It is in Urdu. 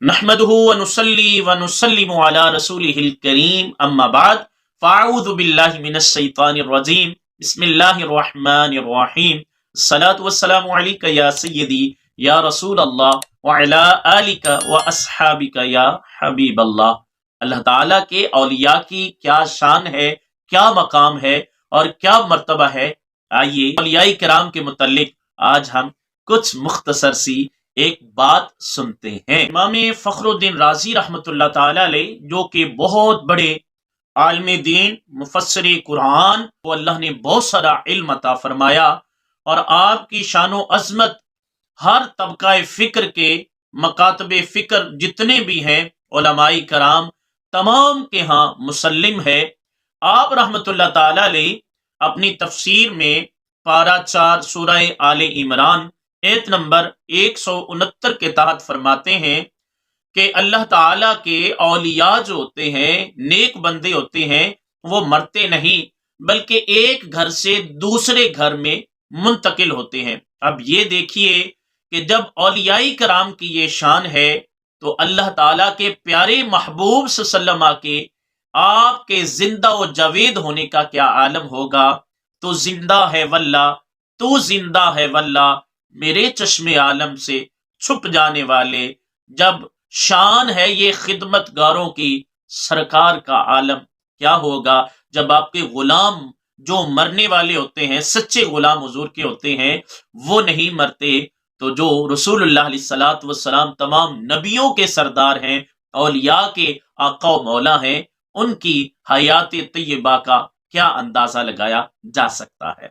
نحمده ونصلي ونسلم على رسوله الكريم اما بعد فاعوذ باللہ من الشیطان الرجیم بسم اللہ الرحمن الرحیم الصلاة والسلام علیک یا سیدی یا رسول اللہ وعلی آلک واصحابک یا حبیب اللہ۔ اللہ تعالیٰ کے اولیاء کی کیا شان ہے، کیا مقام ہے اور کیا مرتبہ ہے، آئیے اولیاء کرام کے متعلق آج ہم کچھ مختصر سی ایک بات سنتے ہیں۔ امام فخر الدین رازی رحمۃ اللہ تعالی علیہ، جو کہ بہت بڑے عالم دین، مفسر قرآن، کو اللہ نے بہت سارا علم عطا فرمایا، اور آپ کی شان و عظمت ہر طبقہ فکر کے مکاتب فکر جتنے بھی ہیں علماء کرام تمام کے ہاں مسلم ہے۔ آپ رحمۃ اللہ تعالی علیہ اپنی تفسیر میں پارہ 4 سورہ آل عمران ایت نمبر 169 کے تحت فرماتے ہیں کہ اللہ تعالیٰ کے اولیاء جو ہوتے ہیں، نیک بندے ہوتے ہیں، وہ مرتے نہیں بلکہ ایک گھر سے دوسرے گھر میں منتقل ہوتے ہیں۔ اب یہ دیکھیے کہ جب اولیاء کرام کی یہ شان ہے تو اللہ تعالیٰ کے پیارے محبوب صلی اللہ علیہ وسلم کے آپ کے زندہ و جاوید ہونے کا کیا عالم ہوگا۔ تو زندہ ہے واللہ، تو زندہ ہے واللہ، میرے چشم عالم سے چھپ جانے والے، جب شان ہے یہ خدمت گاروں کی، سرکار کا عالم کیا ہوگا جب آپ کے غلام جو مرنے والے ہوتے ہیں، سچے غلام حضور کے ہوتے ہیں، وہ نہیں مرتے، تو جو رسول اللہ علیہ الصلوۃ والسلام تمام نبیوں کے سردار ہیں، اولیاء کے آقا و مولا ہیں، ان کی حیات طیبہ کا کیا اندازہ لگایا جا سکتا ہے۔